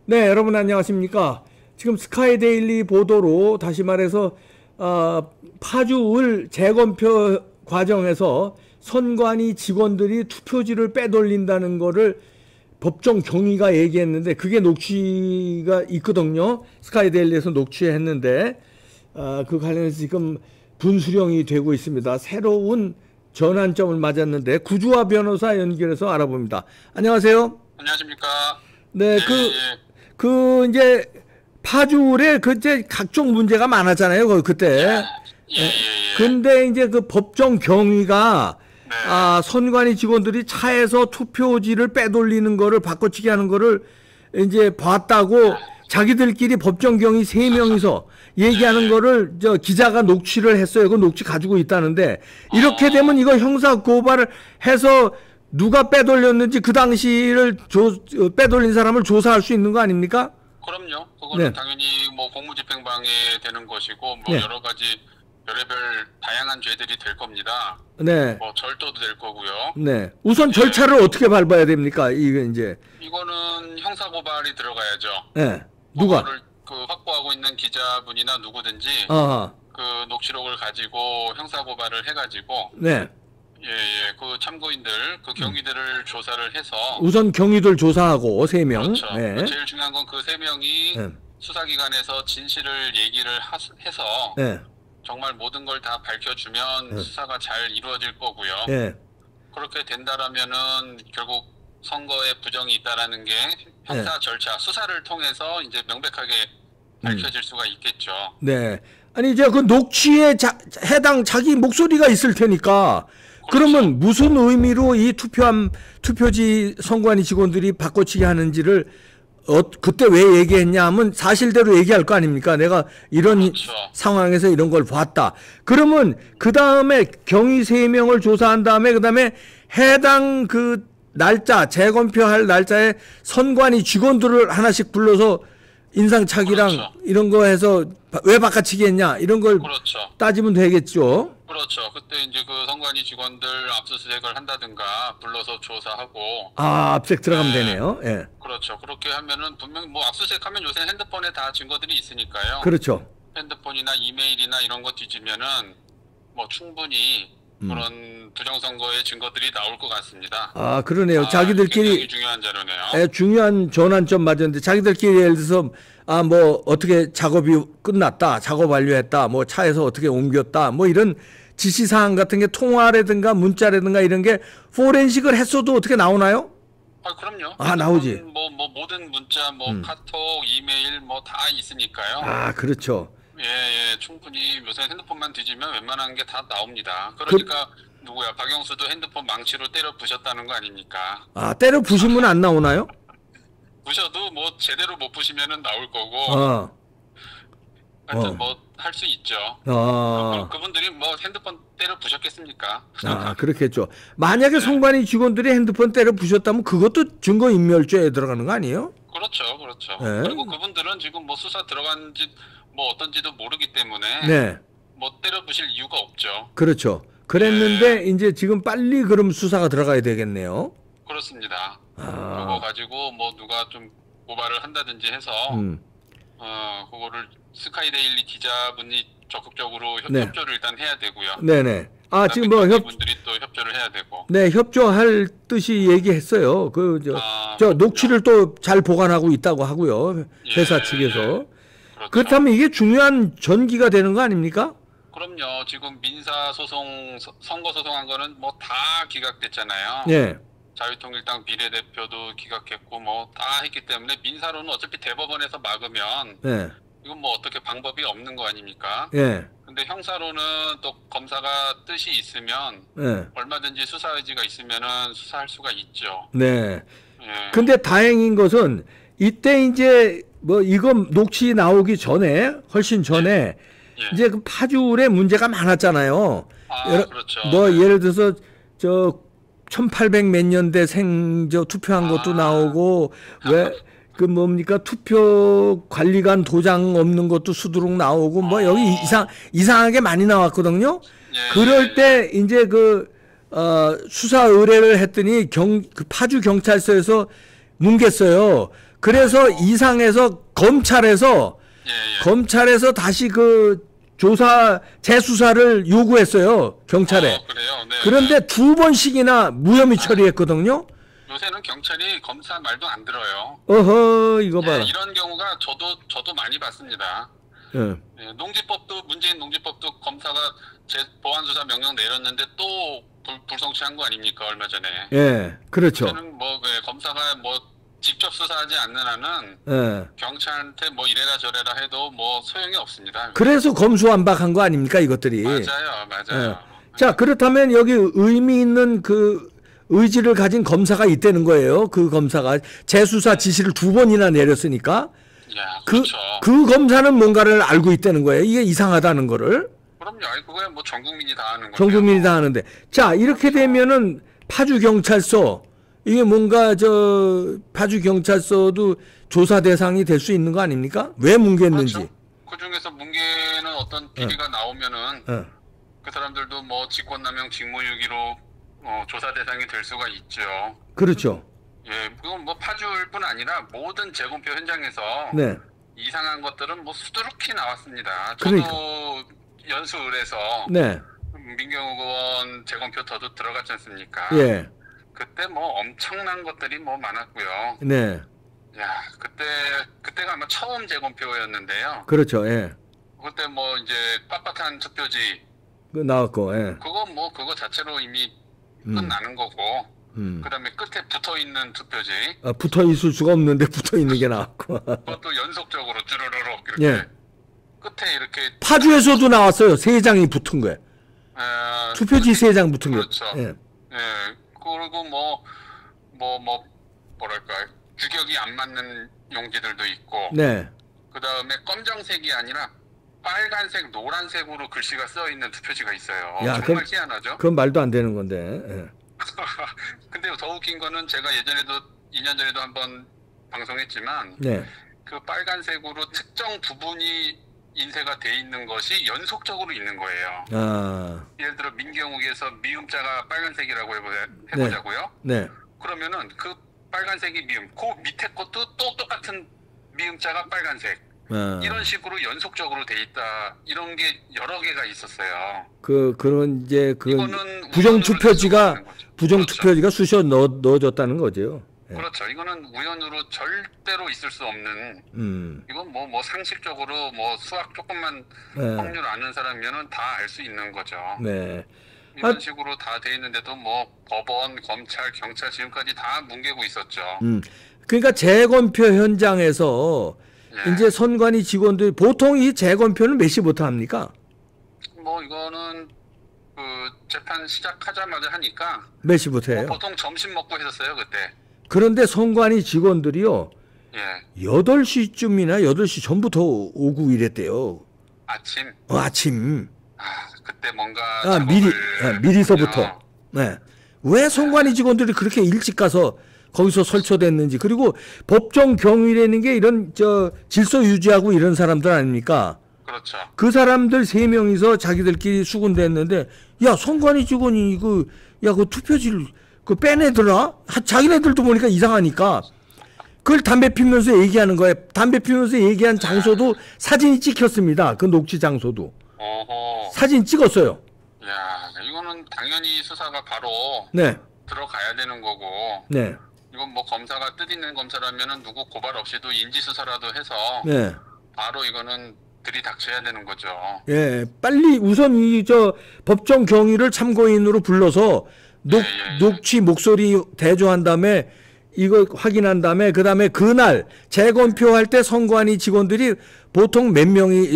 네, 여러분 안녕하십니까? 지금 스카이데일리 보도로 다시 말해서 파주 을 재검표 과정에서 선관위 직원들이 투표지를 빼돌린다는 거를 법정 경위가 얘기했는데 그게 녹취가 있거든요. 스카이데일리에서 녹취했는데 그 관련해서 지금 분수령이 되고 있습니다. 새로운 전환점을 맞았는데 구주화 변호사 연결해서 알아봅니다. 안녕하세요. 안녕하십니까? 네, 이제 파주에 그때 각종 문제가 많았잖아요. 그때. 예. 근데 이제 그 법정 경위가 네. 선관위 직원들이 차에서 투표지를 빼돌리는 거를 바꿔치기 하는 거를 이제 봤다고 자기들끼리 법정 경위 3명이서 얘기하는 거를 기자가 녹취를 했어요. 그 녹취 가지고 있다는데 이렇게 되면 이거 형사 고발을 해서 누가 빼돌렸는지 그 당시를 빼돌린 사람을 조사할 수 있는 거 아닙니까? 그럼요. 그거는 네. 당연히 뭐 공무집행방해 되는 것이고 뭐 네. 여러 가지 별의별 다양한 죄들이 될 겁니다. 네. 뭐 절도도 될 거고요. 네. 우선 절차를 어떻게 밟아야 됩니까? 이게 이제. 이거는 형사 고발이 들어가야죠. 네. 누가? 그거를 확보하고 있는 기자분이나 누구든지 그 녹취록을 가지고 형사 고발을 해가지고 네. 그 참고인들 그 경위들을 조사를 해서 우선 경위들 조사하고 3명. 그렇죠. 네. 제일 중요한 건 그 3명이 네. 수사기관에서 진실을 얘기를 해서 네. 정말 모든 걸 다 밝혀주면 수사가 잘 이루어질 거고요. 네. 그렇게 된다라면은 결국 선거에 부정이 있다라는 게 형사 절차, 수사를 통해서 이제 명백하게 밝혀질 수가 있겠죠. 네. 아니 이제 그 녹취에 해당 자기 목소리가 있을 테니까 그러면 무슨 의미로 이 투표지 선관위 직원들이 바꿔치기 하는지를 그때 왜 얘기했냐 하면 사실대로 얘기할 거 아닙니까? 내가 이런 상황에서 이런 걸 봤다. 그러면 그 다음에 경위 3명을 조사한 다음에 그 다음에 해당 그 날짜 재검표할 날짜에 선관위 직원들을 하나씩 불러서 인상착의랑 이런 거 해서 왜 바꿔치기 했냐 이런 걸 따지면 되겠죠. 그렇죠. 그때 이제 그 선관위 직원들 압수수색을 한다든가 불러서 조사하고. 압수수색 들어가면 되네요. 예. 그렇죠. 그렇게 하면은 분명 뭐 압수수색하면 요새 핸드폰에 다 증거들이 있으니까요. 그렇죠. 핸드폰이나 이메일이나 이런 거 뒤지면은 뭐 충분히 그런 부정선거의 증거들이 나올 것 같습니다. 그러네요. 자기들끼리 굉장히 중요한 자료네요. 중요한 전환점 맞았는데 자기들끼리 예를 들어서 뭐 어떻게 작업이 끝났다, 작업 완료했다, 뭐 차에서 어떻게 옮겼다, 뭐 이런 지시사항 같은 게 통화라든가 문자라든가 이런 게 포렌식을 했어도 어떻게 나오나요? 그럼요. 나오지. 뭐 모든 문자, 뭐 카톡, 이메일 뭐 다 있으니까요. 그렇죠. 예, 충분히 요새 핸드폰만 뒤지면 웬만한 게 다 나옵니다. 그러니까 누구야, 박영수도 핸드폰 망치로 때려 부셨다는 거 아닙니까? 때려 부시면 안 나오나요? 부셔도 뭐 제대로 못 부시면은 나올 거고. 하여튼 뭐 할 수 있죠. 그분들이 뭐 핸드폰 때려 부셨겠습니까? 그렇겠죠. 만약에 선관위 직원들이 핸드폰 때려 부셨다면 그것도 증거인멸죄에 들어가는 거 아니에요? 그렇죠. 그리고 그분들은 지금 뭐 수사 들어간지 뭐 어떤지도 모르기 때문에 뭐 때려 부실 이유가 없죠. 그렇죠. 그랬는데 이제 지금 빨리 그럼 수사가 들어가야 되겠네요. 그렇습니다. 그거 가지고 뭐 누가 좀 고발을 한다든지 해서 그거를 스카이데일리 기자분이 적극적으로 협조를 일단 해야 되고요. 네네. 지금 뭐 분들이 또 협조를 해야 되고. 네, 협조할 뜻이 얘기했어요. 저 녹취를 또 잘 보관하고 있다고 하고요. 회사 측에서. 그렇죠. 그렇다면 이게 중요한 전기가 되는 거 아닙니까? 그럼요. 지금 민사소송, 선거소송한 거는 뭐 다 기각됐잖아요. 네. 자유통일당 비례대표도 기각했고 뭐 다 했기 때문에 민사로는 어차피 대법원에서 막으면 이건 뭐 어떻게 방법이 없는 거 아닙니까? 근데 형사로는 또 검사가 뜻이 있으면 얼마든지 수사 의지가 있으면은 수사할 수가 있죠. 네. 근데 다행인 것은 이때 이제 뭐 이거 녹취 나오기 전에 훨씬 전에 이제 그 파주에 문제가 많았잖아요. 그렇죠. 뭐 예를 들어서 1800 몇 년대생 투표한 것도 나오고 왜 그 뭡니까 투표 관리관 도장 없는 것도 수두룩 나오고 뭐 여기 이상하게 많이 나왔거든요. 그럴 때 이제 수사 의뢰를 했더니 그 파주 경찰서에서 뭉갰어요. 그래서 이상해서 검찰에서 다시 그 조사 재수사를 요구했어요, 경찰에. 그래요? 네. 그런데 2번씩이나 무혐의 처리했거든요. 요새는 경찰이 검사 말도 안 들어요. 어허, 이거 봐라. 이런 경우가 저도 많이 봤습니다. 농지법도, 문재인 농지법도 검사가 보안수사 명령 내렸는데 또 불성취한 거 아닙니까, 얼마 전에. 예, 그렇죠. 저는 검사가 직접 수사하지 않는 한은 경찰한테 이래라 저래라 해도 소용이 없습니다. 그래서 검수완박한 거 아닙니까, 이것들이. 맞아요. 자, 그렇다면 여기 의미 있는 그 의지를 가진 검사가 있다는 거예요. 그 검사가 재수사 지시를 2번이나 내렸으니까. 그렇죠. 그 검사는 뭔가를 알고 있다는 거예요. 이게 이상하다는 거를. 그럼요. 그거야 전 국민이 다 아는 거죠. 전 국민이 다 아는데. 자, 이렇게 되면은 파주경찰서, 이게 뭔가 파주경찰서도 조사 대상이 될 수 있는 거 아닙니까? 왜 뭉갰는지. 그렇죠. 그 중에서 뭉개는 어떤 비리가 나오면은 그 사람들도 직권남용 직무유기로 조사 대상이 될 수가 있죠. 그렇죠. 그건 파주일 뿐 아니라 모든 재검표 현장에서 이상한 것들은 수두룩히 나왔습니다. 저도 연수를 해서 민경욱 의원 재검표 저도 들어갔지 않습니까? 그때 엄청난 것들이 많았고요. 그때가 아마 처음 재검표였는데요. 그렇죠. 그때 이제 빳빳한 투표지 나왔고, 그거 자체로 이미 끝나는 거고. 그다음에 끝에 붙어 있는 투표지. 붙어 있을 수가 없는데 붙어 있는 게 나왔고. 그것도 연속적으로 쭈르르륵 이렇게 끝에 이렇게. 파주에서도 나왔어요. 3장이 붙은 거예요. 투표지 3장 붙은 거. 그렇죠. 그리고 뭐랄까 규격이 안 맞는 용지들도 있고. 그다음에 검정색이 아니라 빨간색, 노란색으로 글씨가 써 있는 투표지가 있어요. 정말 희한하죠. 그건 말도 안 되는 건데. 근데 더 웃긴 거는 제가 예전에도 2년 전에도 한번 방송했지만 그 빨간색으로 특정 부분이 인쇄가 돼 있는 것이 연속적으로 있는 거예요. 예를 들어 민경욱에서 미음자가 빨간색이라고 해보자고요. 그러면은 그 빨간색이 미음, 그 밑에 것도 또 똑같은 미음자가 빨간색. 이런 식으로 연속적으로 돼 있다. 이런 게 여러 개가 있었어요. 그런 이제 부정투표지가 쑤셔 넣어줬다는 거죠. 그렇죠. 이거는 우연으로 절대로 있을 수 없는. 이건 상식적으로 수학 조금만 확률 아는 사람이면은 다 알 수 있는 거죠. 이런 식으로 다 돼 있는데도 법원, 검찰, 경찰 지금까지 다 뭉개고 있었죠. 그러니까 재검표 현장에서 이제 선관위 직원들 보통 이 재검표는 몇 시부터 합니까? 이거는 그 재판 시작하자마자 하니까 몇 시부터 해요? 보통 점심 먹고 했었어요 그때. 그런데 선관위 직원들이요 8시쯤이나 8시 전부터 오고 이랬대요. 아침? 아침. 그때 뭔가 미리서부터. 왜 선관위 직원들이 그렇게 일찍 가서 거기서 설쳐됐는지. 그리고 법정 경위라는 게 이런 질서 유지하고 이런 사람들 아닙니까? 그렇죠. 그 사람들 3명이서 자기들끼리 수군댔는데 야 선관위 직원이 그 투표지를 빼내더라? 자기네들도 보니까 이상하니까 그걸 담배 피면서 얘기하는 거예요. 담배 피면서 얘기한 장소도 사진이 찍혔습니다. 그 녹취 장소도. 사진 찍었어요. 이거는 당연히 수사가 바로 들어가야 되는 거고. 이건 검사가 뜻 있는 검사라면은 누구 고발 없이도 인지수사라도 해서 바로 이거는 들이닥쳐야 되는 거죠. 빨리 우선 법정 경위를 참고인으로 불러서 녹취 목소리 대조한 다음에 이거 확인한 다음에 그다음에 그날 재검표할 때 선관위 직원들이 보통 몇 명이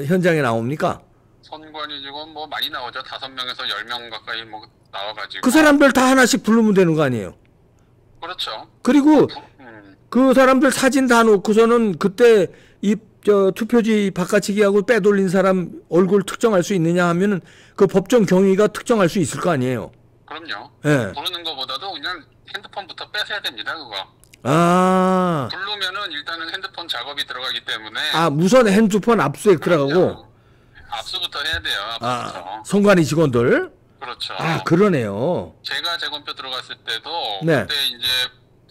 현장에 나옵니까? 선관위 직원 많이 나오죠. 5명에서 10명 가까이 나와가지고. 그 사람들 다 하나씩 부르면 되는 거 아니에요? 그렇죠. 그리고 그 사람들 사진 다 놓고서는 그때 투표지 바꿔치기하고 빼돌린 사람 얼굴 특정할 수 있느냐 하면은 그 법정 경위가 특정할 수 있을 거 아니에요. 그럼요. 부르는 것보다도 그냥 핸드폰부터 뺏어야 됩니다, 그거. 부르면은 일단은 핸드폰 작업이 들어가기 때문에. 우선 핸드폰 압수수색 들어가고. 압수부터 해야 돼요. 압수부터. 선관위 직원들. 그렇죠. 그러네요. 제가 재검표 들어갔을 때도 그때 이제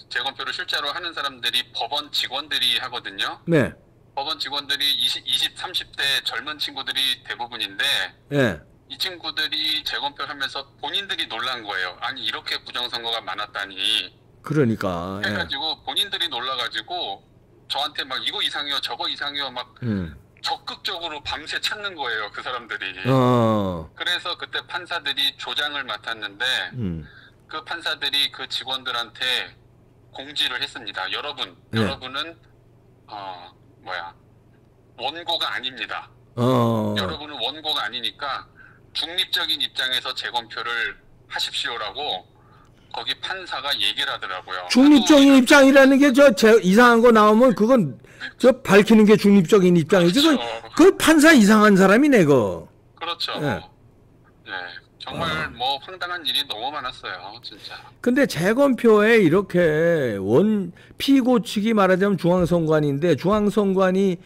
재검표를 실제로 하는 사람들이 법원 직원들이 하거든요. 네. 법원 직원들이 20, 30대 젊은 친구들이 대부분인데 네. 이 친구들이 재검표를 하면서 본인들이 놀란 거예요. 아니 이렇게 부정선거가 많았다니. 그러니까. 해가지고 본인들이 놀라가지고 저한테 막 이거 이상해요 저거 이상해요 막 적극적으로 밤새 찾는 거예요 그 사람들이. 그래서 그때 판사들이 조장을 맡았는데 그 판사들이 그 직원들한테 공지를 했습니다. 여러분은 원고가 아닙니다. 여러분은 원고가 아니니까 중립적인 입장에서 재검표를 하십시오라고 거기 판사가 얘기를 하더라고요. 중립적인 입장이라는 게 이상한 거 나오면 그건 밝히는 게 중립적인 입장이지. 그렇죠. 그 판사 이상한 사람이네 그렇죠. 네. 정말 뭐 황당한 일이 너무 많았어요, 진짜. 근데 재검표에 이렇게 피고 측이 말하자면 중앙선관위인데 중앙선관위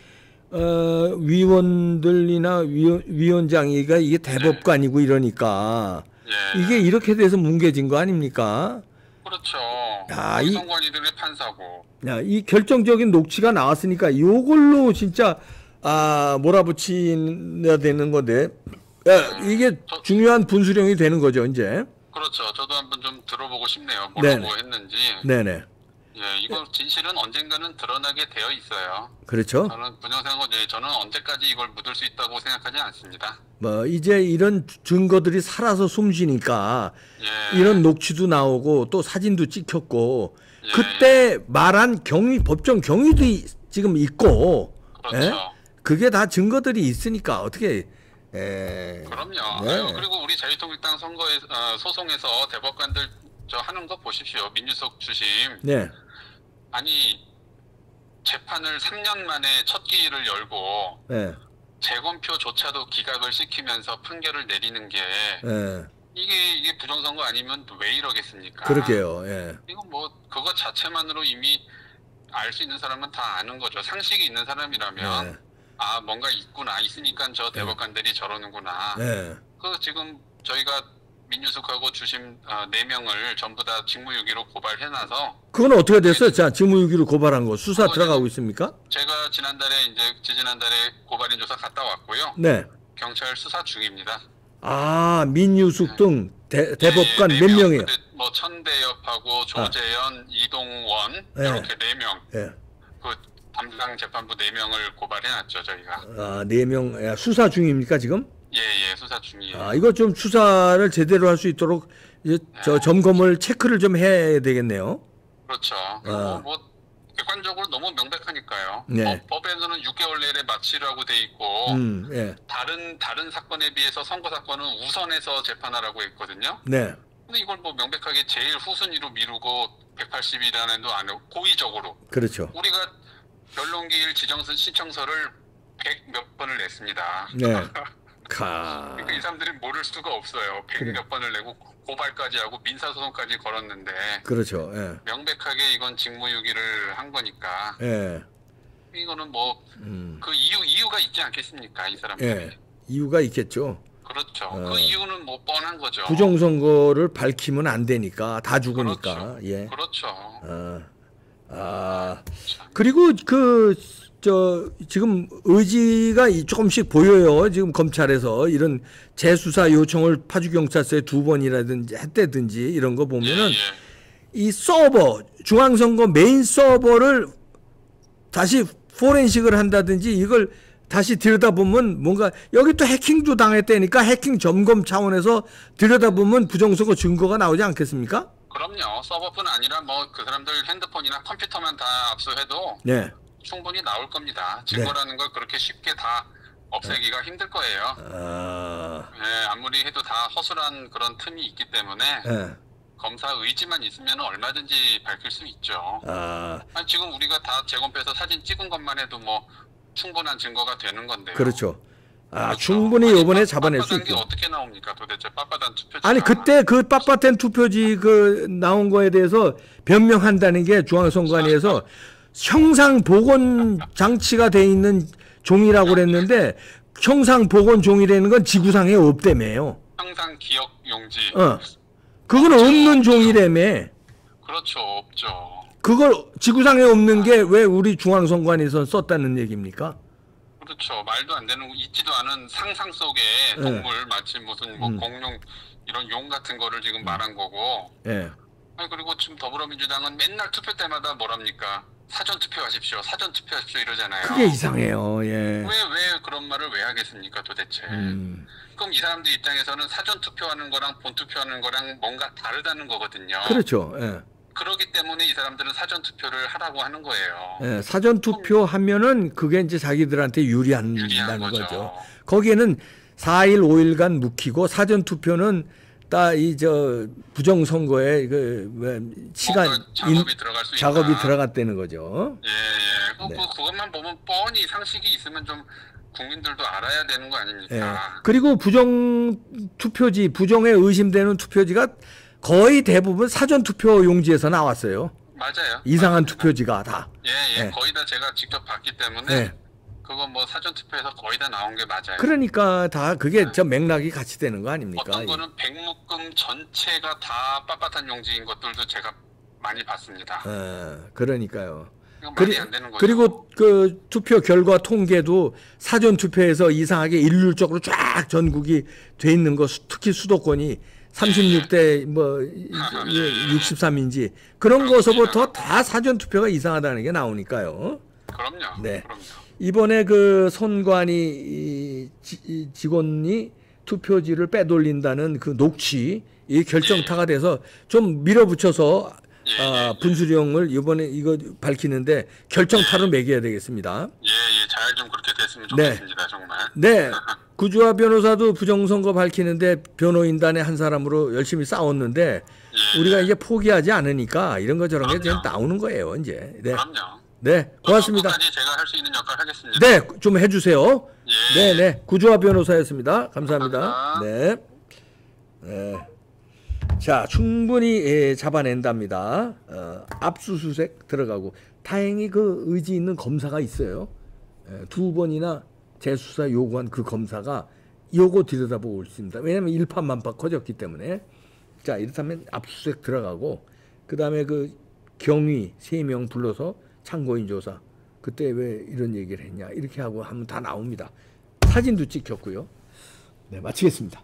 위원들이나 위원장이가 이게 대법관이고 이러니까 이게 이렇게 돼서 뭉개진 거 아닙니까? 그렇죠. 선관위들의 판사고. 이 결정적인 녹취가 나왔으니까 이걸로 진짜 몰아붙여야 되는 건데 이게 중요한 분수령이 되는 거죠 이제. 그렇죠. 저도 한번 좀 들어보고 싶네요. 뭐라고 했는지. 네네. 이거 진실은 언젠가는 드러나게 되어 있어요. 그렇죠. 저는 부정선거 저는 언제까지 이걸 묻을 수 있다고 생각하지 않습니다. 이제 이런 증거들이 살아서 숨쉬니까 이런 녹취도 나오고 또 사진도 찍혔고 그때 말한 법정 경위도 지금 있고 그렇죠. 그게 다 증거들이 있으니까 어떻게 그럼요. 그리고 우리 자유통일당 소송에서 대법관들 하는 거 보십시오. 민유석 주심. 아니 재판을 3년 만에 첫 기일을 열고 재검표조차도 기각을 시키면서 판결을 내리는 게 이게 부정선거 아니면 왜 이러겠습니까? 그러게요. 이건 뭐 그것 자체만으로 이미 알 수 있는 사람은 다 아는 거죠. 상식이 있는 사람이라면 뭔가 있으니까 저 대법관들이 저러는구나. 그 지금 저희가 민유숙하고 주심 4명을 전부 다 직무유기로 고발해놔서. 그건 어떻게 됐어요? 자, 직무유기로 고발한 거 수사 들어가고 있습니까? 제가 지난달에 고발인 조사 갔다 왔고요. 경찰 수사 중입니다. 민유숙 등 대법관 몇 명이에요? 뭐 천대엽하고 조재현, 이동원 이렇게 4명. 그 담당 재판부 4명을 고발해놨죠 저희가. 4명 수사 중입니까 지금? 수사 중이에요. 이거 좀 수사를 제대로 할 수 있도록 점검을 체크를 좀 해야 되겠네요. 그렇죠. 그리고 객관적으로 너무 명백하니까요. 법에서는 6개월 내에 마치라고 돼 있고 다른 사건에 비해서 선거 사건은 우선해서 재판하라고 했거든요. 근데 이걸 명백하게 제일 후순위로 미루고 180일이라는 안 하고 고의적으로. 그렇죠. 우리가 변론기일 지정선 신청서를 100몇 번을 냈습니다. 그러니까 이 사람들이 모를 수가 없어요. 100몇 번을 내고 고발까지 하고 민사소송까지 걸었는데. 그렇죠. 명백하게 이건 직무유기를 한 거니까. 이거는 그 이유가 있지 않겠습니까, 이 사람들이? 이유가 있겠죠. 그렇죠. 그 이유는 뻔한 거죠. 부정선거를 밝히면 안 되니까 다 죽으니까. 그렇죠. 그리고 지금 의지가 조금씩 보여요. 지금 검찰에서 이런 재수사 요청을 파주경찰서에 2번이라든지 했다든지 이런 거 보면은 이 서버, 중앙선거 메인 서버를 다시 포렌식을 한다든지 이걸 다시 들여다보면 뭔가 여기 또 해킹도 당했다니까 해킹 점검 차원에서 들여다보면 부정선거 증거가 나오지 않겠습니까? 그럼요. 서버뿐 아니라 그 사람들 핸드폰이나 컴퓨터만 다 압수해도 충분히 나올 겁니다. 증거라는 걸 그렇게 쉽게 다 없애기가 힘들 거예요. 아무리 해도 다 허술한 그런 틈이 있기 때문에 검사 의지만 있으면 얼마든지 밝힐 수 있죠. 지금 우리가 다 재검표해서 사진 찍은 것만 해도 충분한 증거가 되는 건데요. 그렇죠. 충분히 요번에 잡아낼 수 있고. 게 어떻게 나옵니까? 도대체 빳빳한 투표지. 아니 그때 그 빳빳한 투표지 나온 거에 대해서 변명한다는 게 중앙선관위에서 형상 복원 장치가 돼 있는 종이라고 그랬는데 형상 복원 종이라는 건 지구상에 없다며요. 형상 기억 용지. 그건 없는 종이라며. 그렇죠, 없죠. 그걸 지구상에 없는 게 왜 우리 중앙선관위에서 썼다는 얘기입니까? 그렇죠. 말도 안 되는 있지도 않은 상상 속의 동물 마치 무슨 뭐 공룡 이런 용 같은 거를 지금 말한 거고. 예. 아니 그리고 지금 더불어민주당은 맨날 투표 때마다 뭐랍니까? 사전 투표하십시오. 사전 투표하십시오 이러잖아요. 그게 이상해요. 예. 왜 그런 말을 왜 하겠습니까 도대체? 그럼 이 사람들 입장에서는 사전 투표하는 거랑 본 투표하는 거랑 뭔가 다르다는 거거든요. 그렇죠. 예. 그렇기 때문에 이 사람들은 사전 투표를 하라고 하는 거예요. 예, 사전 투표하면은 그게 이제 자기들한테 유리한다는 거죠. 거기에는 4일 5일간 묵히고 사전 투표는 딱 이 저 부정 선거에 그 시간 작업이 들어갔다는 거죠. 예. 그것만 보면 뻔히 상식이 있으면 좀 국민들도 알아야 되는 거 아닙니까? 예. 그리고 부정 투표지, 부정에 의심되는 투표지가 거의 대부분 사전 투표 용지에서 나왔어요. 맞아요. 이상한 투표지가 다. 예. 거의 다 제가 직접 봤기 때문에 그거 뭐 사전 투표에서 거의 다 나온 게 맞아요. 그러니까 다 그게 저 맥락이 같이 되는 거 아닙니까? 어떤 거는 백묶음 전체가 다 빳빳한 용지인 것들도 제가 많이 봤습니다. 그러니까요. 말이 안 되는 거죠. 그리고 그 투표 결과 통계도 사전 투표에서 이상하게 일률적으로 쫙 전국이 돼 있는 거, 특히 수도권이 36대 뭐 63인지 그런 거서부터 다 사전 투표가 이상하다는 게 나오니까요. 그럼요. 네. 그럼요. 이번에 그 선관위 직원이 투표지를 빼돌린다는 그 녹취 이 결정타가 돼서 좀 밀어붙여서 분수령을 이번에 이거 밝히는데 결정타로 매겨야 되겠습니다. 잘 좀 그렇게 됐으면 좋겠습니다. 정말. 네. 구주화 변호사도 부정선거 밝히는데 변호인단의 한 사람으로 열심히 싸웠는데 우리가 이제 포기하지 않으니까 이런 거 저런 게 이제 나오는 거예요. 이제. 네. 그럼요. 네, 고맙습니다. 끝까지 제가 할 수 있는 역할 하겠습니다. 네, 좀 해주세요. 네. 구주화 변호사였습니다. 감사합니다. 네. 자, 충분히 잡아낸답니다. 압수수색 들어가고 다행히 그 의지 있는 검사가 있어요. 2번이나 재수사 요구한 그 검사가 요거 들여다보고 있습니다. 왜냐하면 일파만파 커졌기 때문에. 자, 이렇다면 압수수색 들어가고 그 다음에 그 경위 3명 불러서 참고인 조사. 그때 왜 이런 얘기를 했냐 이렇게 하고 하면 다 나옵니다. 사진도 찍혔고요. 네, 마치겠습니다.